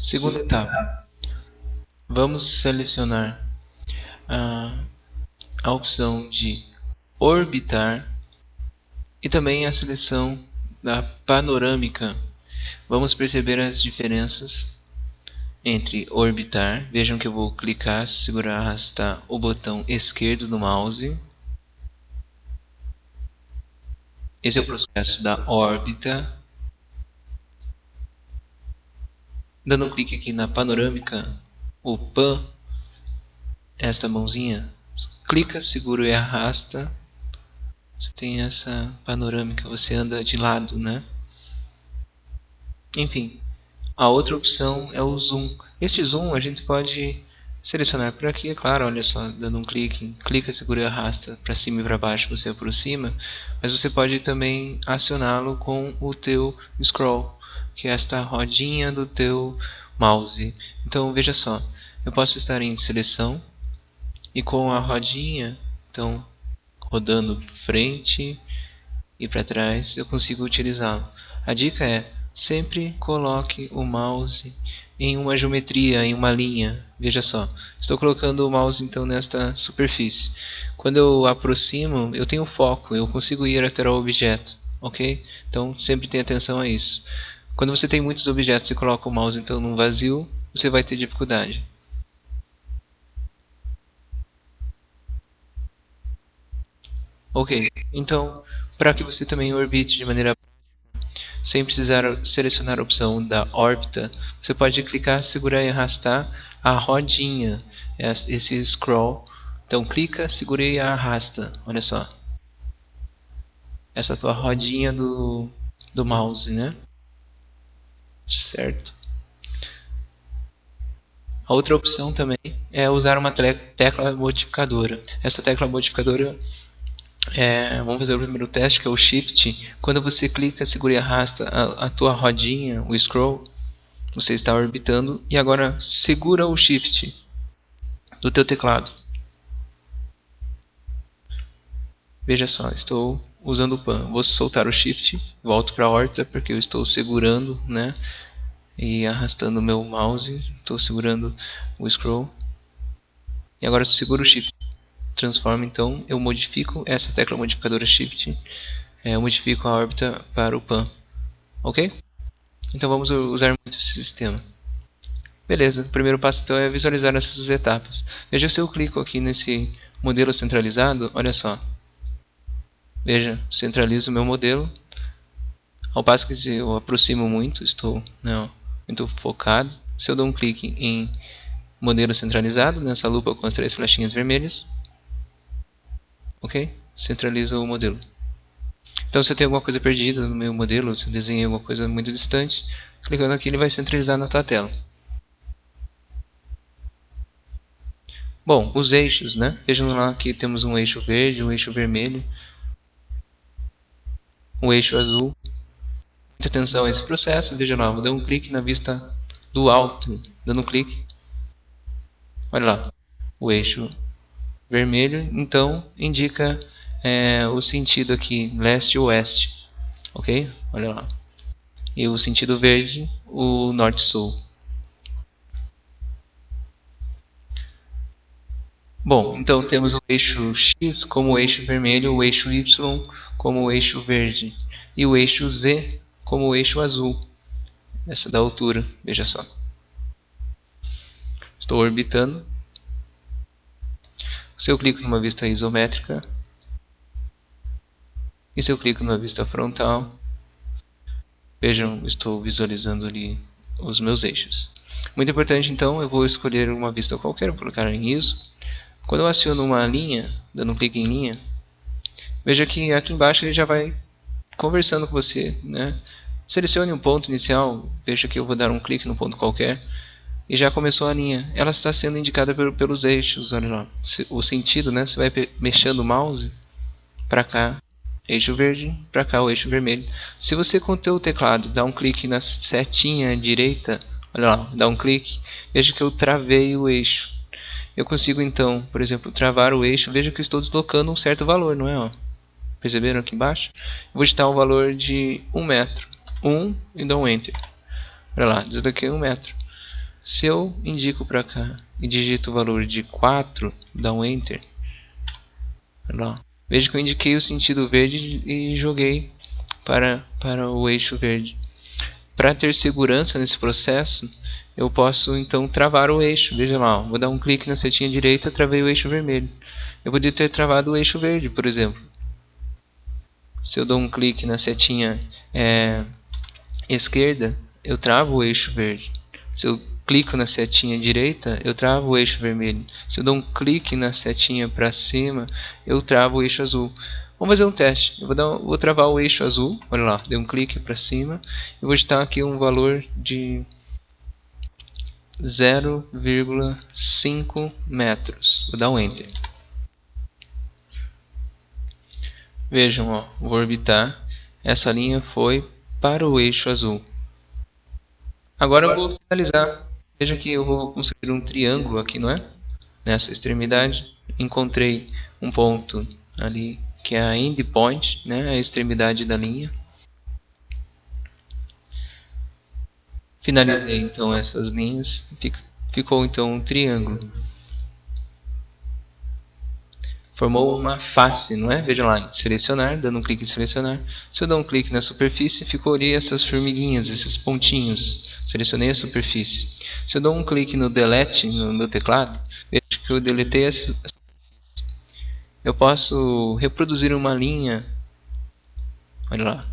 Segunda etapa. Vamos selecionar a opção de orbitar e também a seleção da panorâmica. Vamos perceber as diferenças entre orbitar. Vejam que eu vou clicar, segurar, arrastar o botão esquerdo do mouse. Esse é o processo da órbita. Dando um clique aqui na panorâmica, o pan, esta mãozinha, clica, segura e arrasta. Você tem essa panorâmica, você anda de lado, né? Enfim, a outra opção é o zoom. Este zoom a gente pode selecionar por aqui, é claro, olha só, dando um clique, clica, segura e arrasta para cima e para baixo, você aproxima, mas você pode também acioná-lo com o teu scroll, que é esta rodinha do teu mouse. Então veja só, eu posso estar em seleção e com a rodinha, então rodando frente e para trás, eu consigo utilizá-lo. A dica é: sempre coloque o mouse em uma geometria, em uma linha. Veja só, estou colocando o mouse então nesta superfície. Quando eu aproximo, eu tenho foco, eu consigo ir até o objeto, ok? Então sempre tenha atenção a isso. Quando você tem muitos objetos e coloca o mouse então num vazio, você vai ter dificuldade. Ok, então para que você também orbite de maneira sem precisar selecionar a opção da órbita, você pode clicar, segurar e arrastar a rodinha, esse scroll. Então clica, segura e arrasta, olha só, essa tua rodinha do mouse, né? Certo? A outra opção também é usar uma tecla modificadora. Essa tecla modificadora vamos fazer o primeiro teste, que é o Shift. Quando você clica, segura e arrasta a tua rodinha, o scroll, você está orbitando. E agora segura o Shift do teu teclado. Veja só, estou usando o pan. Vou soltar o Shift, volto para a órbita porque eu estou segurando, né? E arrastando o meu mouse. Estou segurando o scroll. E agora seguro o Shift. Transforma, então eu modifico essa tecla modificadora Shift. Eu modifico a órbita para o pan. Ok? Então vamos usar muito esse sistema. Beleza, o primeiro passo então é visualizar essas etapas. Veja, se eu clico aqui nesse modelo centralizado, olha só. Veja, centralizo o meu modelo. Ao passo que se eu aproximo muito, estou muito focado. Se eu dou um clique em modelo centralizado, nessa lupa com as 3 flechinhas vermelhas, ok? Centraliza o modelo. Então se eu tenho alguma coisa perdida no meu modelo, se eu desenhei alguma coisa muito distante, clicando aqui ele vai centralizar na tua tela. Bom, os eixos, né? Vejam lá que temos um eixo verde, um eixo vermelho, um eixo azul. Muita atenção a esse processo. Veja lá, vou dar um clique na vista do alto, dando um clique. Olha lá, o eixo vermelho, então indica o sentido aqui, leste e oeste, ok? Olha lá. E o sentido verde, o norte-sul. Bom, então temos o eixo X como eixo vermelho, o eixo Y como o eixo verde e o eixo Z como o eixo azul. Essa da altura, veja só. Estou orbitando. Se eu clico numa vista isométrica e se eu clico numa vista frontal, vejam, estou visualizando ali os meus eixos. Muito importante, então, eu vou escolher uma vista qualquer, vou colocar em ISO. Quando eu aciono uma linha, dando um clique em linha, veja que aqui embaixo ele já vai conversando com você, né? Selecione um ponto inicial, veja que eu vou dar um clique no ponto qualquer e já começou a linha. Ela está sendo indicada pelos eixos, olha lá. O sentido, né? Você vai mexendo o mouse para cá, eixo verde, para cá o eixo vermelho. Se você com o teu teclado dá um clique na setinha direita, olha lá, dá um clique, veja que eu travei o eixo. Eu consigo então, por exemplo, travar o eixo, veja que eu estou deslocando um certo valor, não é? Ó? Perceberam aqui embaixo? Eu vou digitar um valor de 1 metro. 1 e dou um Enter. Olha lá, desloquei 1 metro. Se eu indico para cá e digito o valor de 4, dá um Enter. Lá. Veja que eu indiquei o sentido verde e joguei para o eixo verde. Para ter segurança nesse processo, eu posso então travar o eixo. Veja lá, ó, vou dar um clique na setinha direita, travei o eixo vermelho. Eu poderia ter travado o eixo verde, por exemplo. Se eu dou um clique na setinha esquerda, eu travo o eixo verde. Se eu clico na setinha direita, eu travo o eixo vermelho. Se eu dou um clique na setinha para cima, eu travo o eixo azul. Vamos fazer um teste. Eu vou travar o eixo azul. Olha lá, dei um clique para cima. Eu vou digitar aqui um valor de 0,5 metros. Vou dar um Enter. Vejam, ó, vou orbitar. Essa linha foi para o eixo azul. Agora eu vou finalizar. Veja que eu vou construir um triângulo aqui, não é? Nessa extremidade. Encontrei um ponto ali que é a end point, né? A extremidade da linha. Finalizei então essas linhas. Ficou então um triângulo. Formou uma face, não é? Veja lá, selecionar, dando um clique em selecionar. Se eu der um clique na superfície, ficou ali essas formiguinhas, esses pontinhos. Selecionei a superfície. Se eu dou um clique no delete no meu teclado, veja que eu deletei a superfície. Eu posso reproduzir uma linha, olha lá,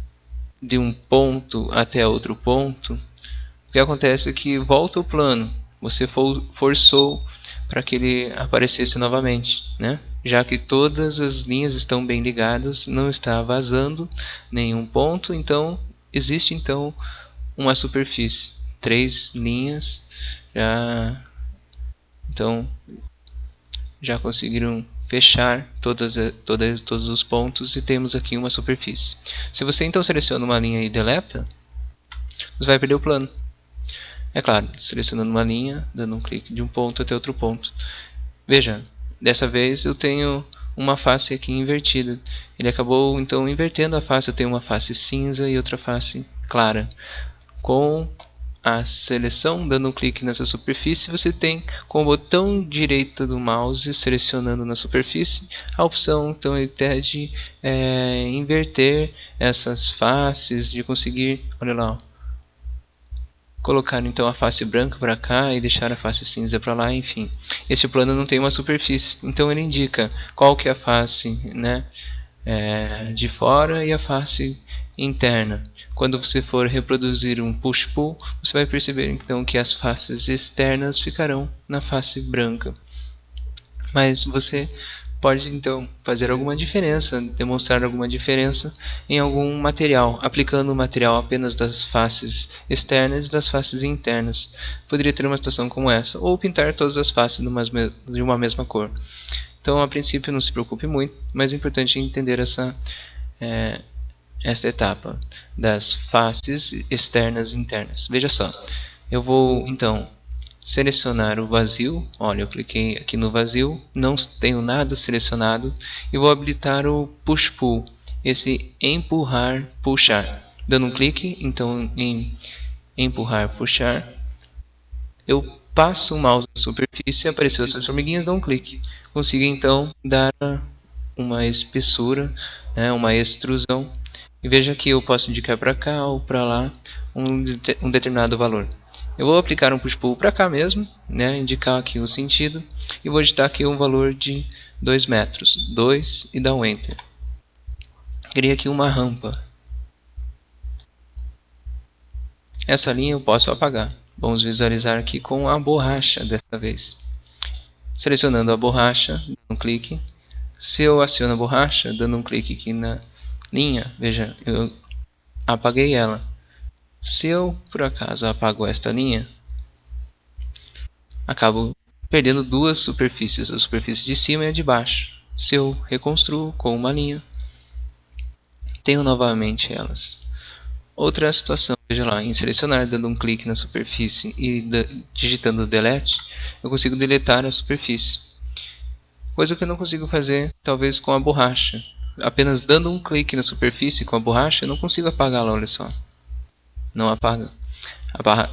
de um ponto até outro ponto. O que acontece é que volta o plano. Você forçou para que ele aparecesse novamente, né? Já que todas as linhas estão bem ligadas, não está vazando nenhum ponto, então existe então uma superfície. 3 linhas já conseguiram fechar todos os pontos e temos aqui uma superfície. Se você então seleciona uma linha e deleta, você vai perder o plano. É claro, selecionando uma linha, dando um clique de um ponto até outro ponto. Veja, dessa vez eu tenho uma face aqui invertida. Ele acabou então invertendo a face. Eu tenho uma face cinza e outra face clara. Com a seleção, dando um clique nessa superfície, você tem com o botão direito do mouse, selecionando na superfície, a opção então até de inverter essas faces, de conseguir, olha lá, ó, colocar então a face branca para cá e deixar a face cinza para lá, enfim. Esse plano não tem uma superfície, então ele indica qual que é a face, né, de fora e a face interna. Quando você for reproduzir um push-pull, você vai perceber então que as faces externas ficarão na face branca. Mas você pode então fazer alguma diferença, demonstrar alguma diferença em algum material, aplicando o material apenas das faces externas e das faces internas. Poderia ter uma situação como essa, ou pintar todas as faces de uma mesma cor. Então, a princípio, não se preocupe muito, mas é importante entender essa etapa das faces externas e internas. Veja só, eu vou então selecionar o vazio. Olha, eu cliquei aqui no vazio, não tenho nada selecionado e vou habilitar o push pull, esse empurrar, puxar. Dando um clique então em empurrar, puxar, eu passo o mouse na superfície, apareceu essas formiguinhas, dou um clique. Consigo então dar uma espessura, né, uma extrusão. E veja que eu posso indicar para cá ou para lá um determinado valor. Eu vou aplicar um push-pull para cá mesmo, né, indicar aqui o sentido, e vou digitar aqui um valor de 2 metros, 2, e dar um Enter. Criei aqui uma rampa. Essa linha eu posso apagar. Vamos visualizar aqui com a borracha desta vez. Selecionando a borracha, dando um clique. Se eu aciono a borracha, dando um clique aqui na linha, veja, eu apaguei ela. Se eu, por acaso, apago esta linha, acabo perdendo duas superfícies, a superfície de cima e a de baixo. Se eu reconstruo com uma linha, tenho novamente elas. Outra situação, veja lá, em selecionar, dando um clique na superfície e digitando delete, eu consigo deletar a superfície. Coisa que eu não consigo fazer, talvez, com a borracha. Apenas dando um clique na superfície com a borracha, eu não consigo apagá-la, olha só. Não apaga.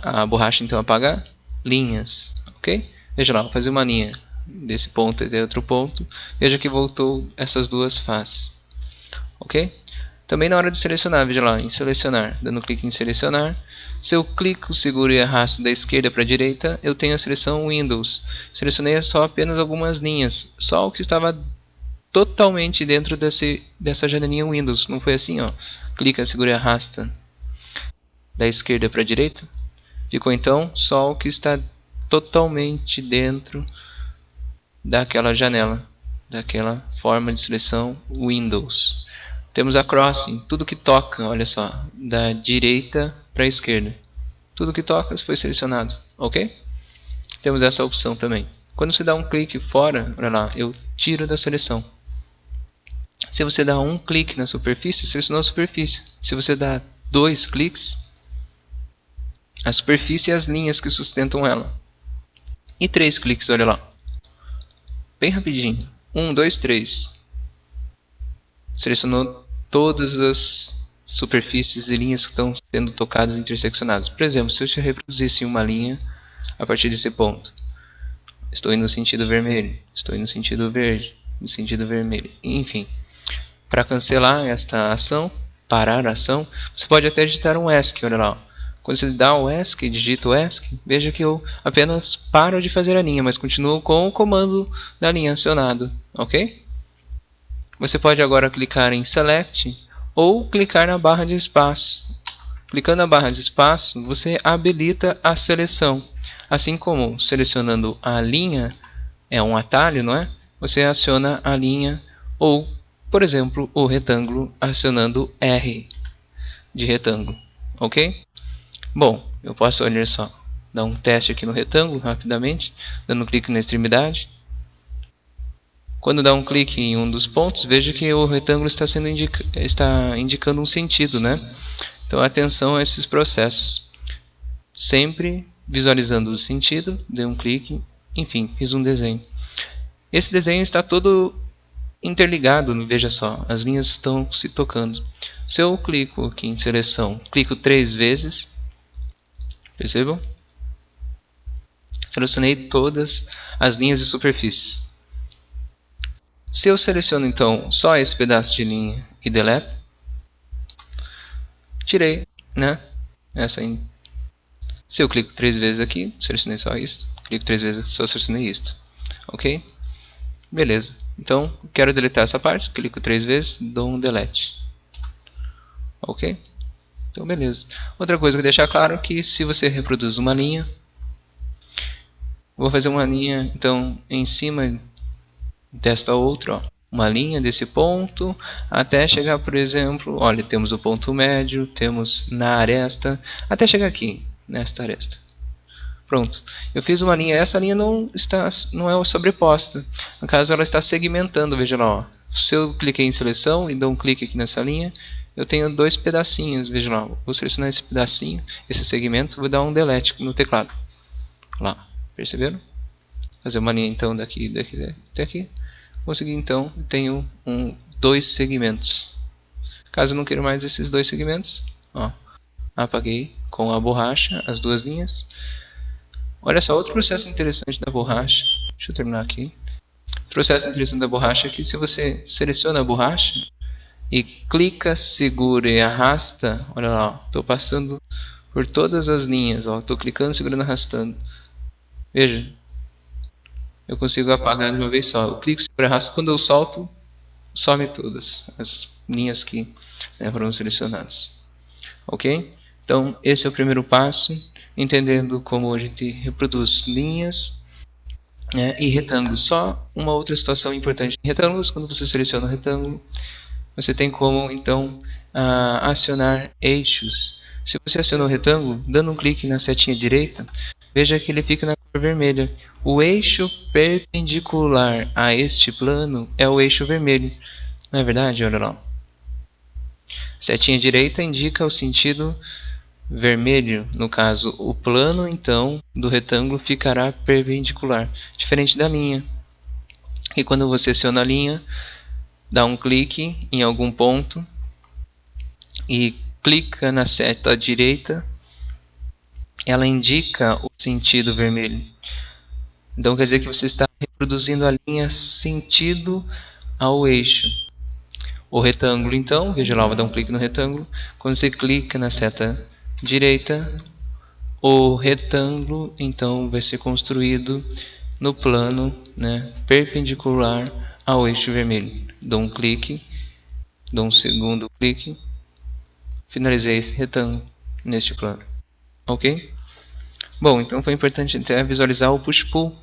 A borracha então apaga, linhas, ok? Veja lá, vou fazer uma linha desse ponto e de outro ponto. Veja que voltou essas duas faces, ok? Também na hora de selecionar, veja lá, em selecionar, dando clique em selecionar. Se eu clico, seguro e arrasto da esquerda para a direita, eu tenho a seleção Windows. Selecionei só apenas algumas linhas, só o que estava totalmente dentro dessa janelinha Windows. Não foi assim, ó. Clica, segura e arrasta da esquerda para a direita. Ficou então só o que está totalmente dentro daquela janela, daquela forma de seleção Windows. Temos a crossing, tudo que toca, olha só, da direita para a esquerda. Tudo que toca foi selecionado, ok? Temos essa opção também. Quando você dá um clique fora, olha lá, eu tiro da seleção. Se você dá um clique na superfície, selecionou a superfície. Se você dá 2 cliques, a superfície e as linhas que sustentam ela. E 3 cliques, olha lá. Bem rapidinho. 1, 2, 3. Selecionou todas as superfícies e linhas que estão sendo tocadas e interseccionadas. Por exemplo, se eu reproduzisse uma linha a partir desse ponto, estou indo no sentido vermelho, estou indo no sentido verde, no sentido vermelho, enfim. Para cancelar esta ação, parar a ação, você pode até digitar um ESC, olha lá. Quando você dá o ESC, digita o ESC, veja que eu apenas paro de fazer a linha, mas continuo com o comando da linha acionado, ok? Você pode agora clicar em Select ou clicar na barra de espaço. Clicando na barra de espaço, você habilita a seleção. Assim como selecionando a linha é um atalho, não é? Você aciona a linha ou, por exemplo, o retângulo acionando R de retângulo, ok? Bom, eu posso, olha só, dar um teste aqui no retângulo rapidamente, dando clique na extremidade. Quando dá um clique em um dos pontos, veja que o retângulo está indicando um sentido, né? Então atenção a esses processos. Sempre visualizando o sentido, dê um clique, enfim, fiz um desenho. Esse desenho está todo interligado, veja só, as linhas estão se tocando. Se eu clico aqui em seleção, clico 3 vezes, percebam? Selecionei todas as linhas e superfícies. Se eu seleciono então só esse pedaço de linha e deleto, tirei, né? Se eu clico 3 vezes aqui, selecionei só isso. Clico 3 vezes, só selecionei isso. Ok? Beleza. Então, quero deletar essa parte. Clico 3 vezes, dou um delete. Ok? Então, beleza. Outra coisa que deixar claro é que se você reproduz uma linha, vou fazer uma linha, então, em cima desta outra, ó, uma linha desse ponto até chegar, por exemplo, olha, temos o ponto médio, temos na aresta, até chegar aqui, nesta aresta. Pronto, eu fiz uma linha, essa linha não é sobreposta, no caso ela está segmentando, veja lá, ó. Se eu cliquei em seleção e dou um clique aqui nessa linha, eu tenho 2 pedacinhos, veja lá, vou selecionar esse pedacinho, esse segmento, vou dar um delete no teclado, lá, perceberam? Fazer uma linha então daqui até aqui. Consegui então, tenho 2 segmentos. Caso eu não queira mais esses 2 segmentos, ó, apaguei com a borracha as 2 linhas. Olha só, outro processo interessante da borracha. Deixa eu terminar aqui. O processo interessante da borracha é que se você seleciona a borracha e clica, segura e arrasta, olha lá, estou passando por todas as linhas, estou clicando, segurando, arrastando. Veja, eu consigo apagar de uma vez só. Eu clico, seguro, arrasto, quando eu solto, some todas as linhas que foram selecionadas. Ok? Então, esse é o primeiro passo, entendendo como a gente reproduz linhas e retângulos. Só uma outra situação importante em retângulos, quando você seleciona o retângulo, você tem como, então, acionar eixos. Se você aciona o retângulo, dando um clique na setinha direita, veja que ele fica na cor vermelha. O eixo perpendicular a este plano é o eixo vermelho. Não é verdade? Olha lá. Setinha direita indica o sentido vermelho. No caso, o plano, então, do retângulo ficará perpendicular, diferente da linha. E quando você aciona a linha, dá um clique em algum ponto e clica na seta direita ela indica o sentido vermelho. Então quer dizer que você está reproduzindo a linha sentido ao eixo. O retângulo, então, veja lá, vou dar um clique no retângulo. Quando você clica na seta direita, o retângulo, então, vai ser construído no plano, né, perpendicular ao eixo vermelho. Dou um clique, dou um segundo clique, finalizei esse retângulo neste plano. Ok? Bom, então foi importante até visualizar o push-pull,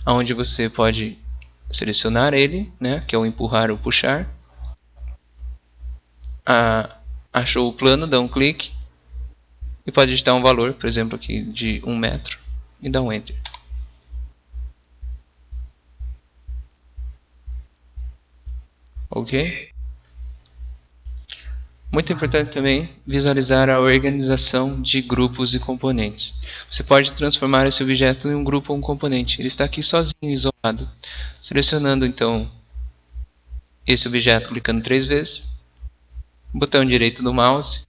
onde você pode selecionar ele, né, que é o empurrar ou puxar. Achou o plano, dá um clique e pode digitar um valor, por exemplo, aqui de 1 metro e dá um Enter. Ok? Muito importante também visualizar a organização de grupos e componentes. Você pode transformar esse objeto em um grupo ou um componente. Ele está aqui sozinho, isolado. Selecionando então esse objeto, clicando 3 vezes, botão direito do mouse,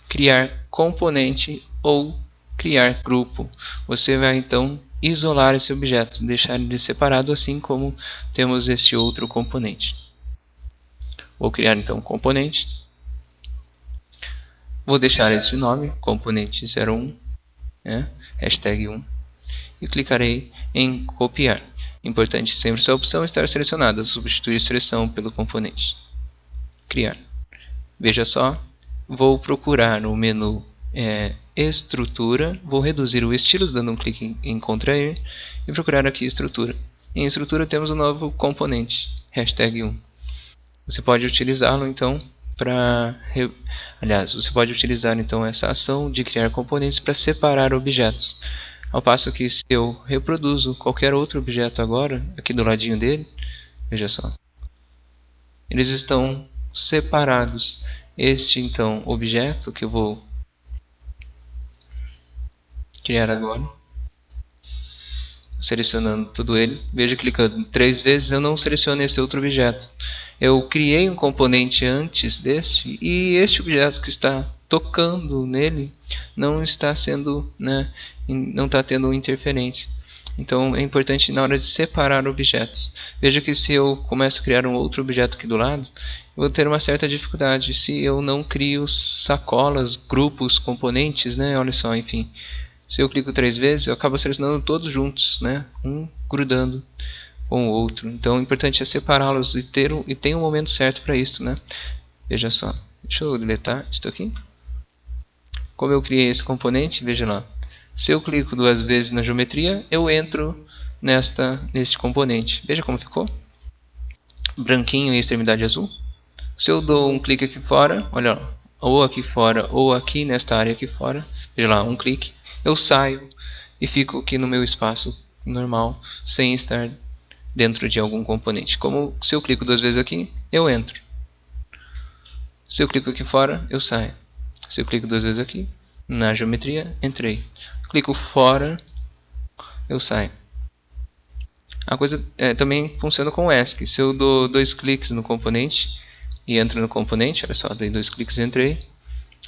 criar componente ou criar grupo. Você vai então isolar esse objeto, deixar ele separado, assim como temos este outro componente. Vou criar então um componente. Vou deixar este nome, componente 01, né, hashtag 1, e clicarei em copiar. Importante sempre essa opção estar selecionada, substituir a seleção pelo componente. Criar. Veja só, vou procurar no menu estrutura, vou reduzir o estilos dando um clique em contrair e procurar aqui estrutura. Em estrutura temos um novo componente, hashtag 1. Você pode utilizá-lo então você pode utilizar então essa ação de criar componentes para separar objetos. Ao passo que se eu reproduzo qualquer outro objeto agora, aqui do ladinho dele, veja só, eles estão separados. Este então objeto que eu vou criar agora, selecionando todo ele, veja, clicando 3 vezes eu não seleciono esse outro objeto. Eu criei um componente antes deste e este objeto que está tocando nele não está sendo, né, não está tendo interferência. Então é importante na hora de separar objetos. Veja que se eu começo a criar um outro objeto aqui do lado, eu vou ter uma certa dificuldade se eu não crio sacolas, grupos, componentes, né? Olha só, enfim. Se eu clico 3 vezes, eu acabo selecionando todos juntos, né? Um grudando com o outro. Então o importante é separá-los e ter um momento certo para isso, né? Veja só. Deixa eu deletar isso aqui. Como eu criei esse componente, veja lá. Se eu clico 2 vezes na geometria, eu entro neste componente. Veja como ficou. Branquinho e extremidade azul. Se eu dou um clique aqui fora, olha lá, ou aqui fora ou aqui nesta área aqui fora, veja lá, um clique, eu saio e fico aqui no meu espaço normal, sem estar dentro de algum componente. Como se eu clico 2 vezes aqui, eu entro. Se eu clico aqui fora, eu saio. Se eu clico 2 vezes aqui, na geometria, entrei. Clico fora, eu saio. A coisa também funciona com o ESC. Se eu dou 2 cliques no componente e entro no componente, olha só, dei 2 cliques e entrei.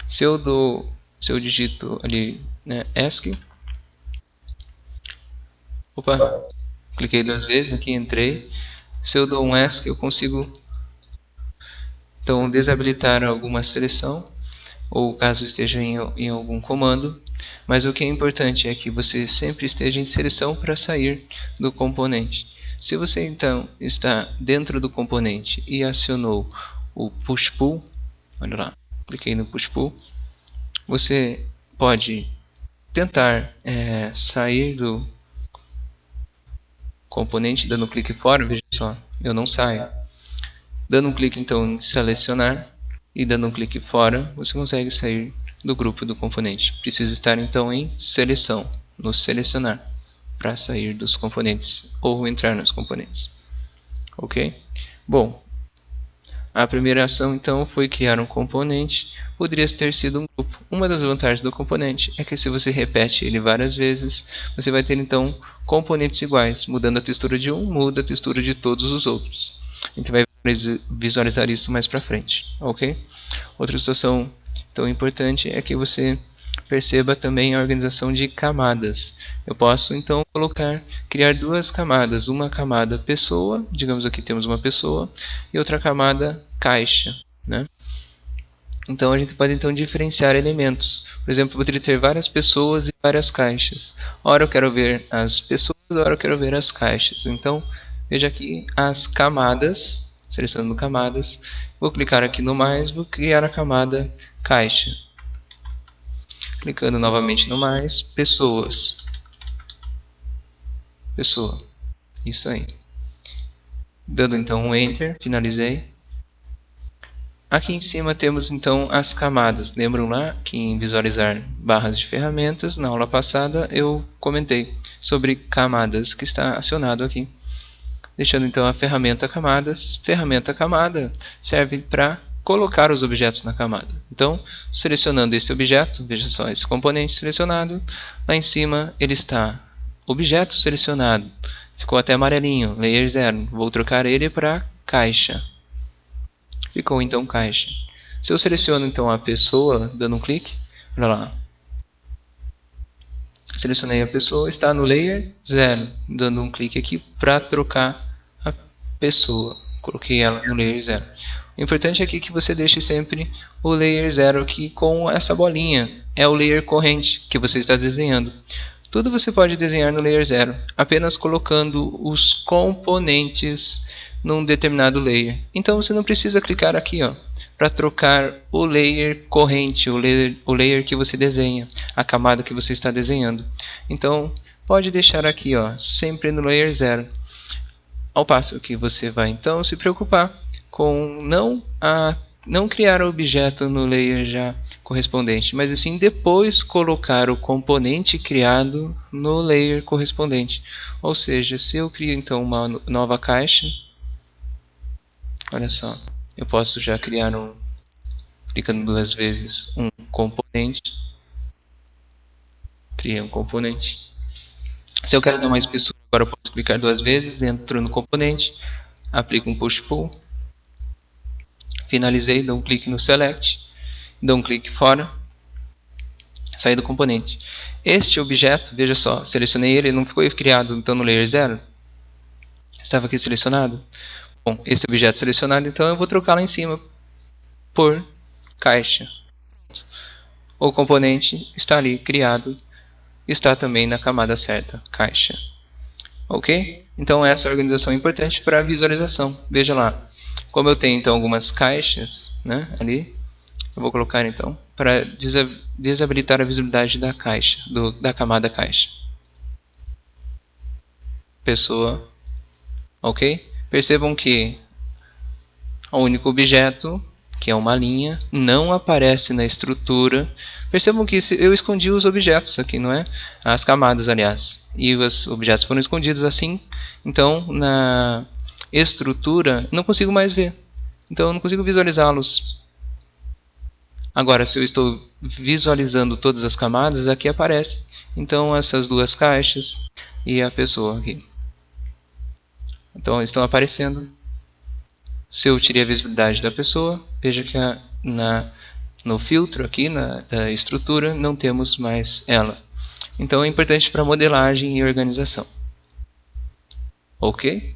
Se eu digito ali, né, ESC, opa, cliquei 2 vezes aqui, entrei. Se eu dou um ESC, eu consigo então desabilitar alguma seleção, ou caso esteja em algum comando. Mas o que é importante é que você sempre esteja em seleção para sair do componente. Se você então está dentro do componente e acionou o push-pull, olha lá, cliquei no push-pull, você pode tentar sair do componente dando um clique fora, veja só, eu não saio. Dando um clique então em selecionar e dando um clique fora, você consegue sair do grupo do componente. Precisa estar então em seleção, no selecionar, para sair dos componentes ou entrar nos componentes. Ok? Bom, a primeira ação então foi criar um componente. Poderia ter sido um grupo. Uma das vantagens do componente é que se você repete ele várias vezes, você vai ter então componentes iguais. Mudando a textura de um, muda a textura de todos os outros. A gente vai visualizar isso mais para frente, ok? Outra situação tão importante é que você perceba também a organização de camadas. Eu posso então criar duas camadas, uma camada pessoa, digamos aqui temos uma pessoa, e outra camada caixa, né? Então a gente pode então diferenciar elementos. Por exemplo, eu poderia ter várias pessoas e várias caixas. Ora eu quero ver as pessoas, ora eu quero ver as caixas. Então veja aqui as camadas, selecionando camadas. Vou clicar aqui no mais, vou criar a camada caixa. Clicando novamente no mais, pessoas. Pessoa. Isso aí. Dando então um Enter, finalizei. Aqui em cima temos então as camadas. Lembram lá que em visualizar barras de ferramentas, na aula passada eu comentei sobre camadas, que está acionado aqui. Deixando então a ferramenta camadas. Ferramenta camada serve para colocar os objetos na camada. Então, selecionando esse objeto, veja só, esse componente selecionado, lá em cima ele está objeto selecionado. Ficou até amarelinho, layer 0. Vou trocar ele para caixa. Ficou então caixa. Se eu seleciono então a pessoa, dando um clique, olha lá. Selecionei a pessoa, está no layer 0, dando um clique aqui para trocar a pessoa. Coloquei ela no layer 0. O importante aqui é que você deixe sempre o layer 0 aqui com essa bolinha. É o layer corrente que você está desenhando. Tudo você pode desenhar no layer 0, apenas colocando os componentes num determinado layer. Então você não precisa clicar aqui para trocar o layer corrente, o layer que você desenha, a camada que você está desenhando. Então pode deixar aqui sempre no layer 0. Ao passo que você vai então se preocupar com não criar o objeto no layer já correspondente, mas assim depois colocar o componente criado no layer correspondente. Ou seja, se eu crio então uma nova caixa, olha só, eu posso já criar clicando duas vezes um componente. Criei um componente. Se eu quero dar uma espessura, agora eu posso clicar duas vezes, entro no componente, aplico um push pull, finalizei, dou um clique no select, dou um clique fora, saí do componente. Este objeto, veja só, selecionei ele não ficou criado então no layer 0? Estava aqui selecionado? Bom, esse objeto selecionado, então eu vou trocar lá em cima por caixa. O componente está ali criado, está também na camada certa, caixa. Ok? Então essa organização é importante para a visualização. Veja lá, como eu tenho então algumas caixas, né, ali, eu vou colocar então para desabilitar a visibilidade da caixa, da camada caixa. Pessoa, ok? Percebam que o único objeto, que é uma linha, não aparece na estrutura. Percebam que eu escondi os objetos aqui, não é? As camadas, aliás. E os objetos foram escondidos assim. Então, na estrutura, não consigo mais ver. Então, eu não consigo visualizá-los. Agora, se eu estou visualizando todas as camadas, aqui aparece. Então, essas duas caixas e a pessoa aqui. Então estão aparecendo. Se eu tirei a visibilidade da pessoa, veja que no filtro aqui, da estrutura, não temos mais ela. Então é importante para modelagem e organização. Ok?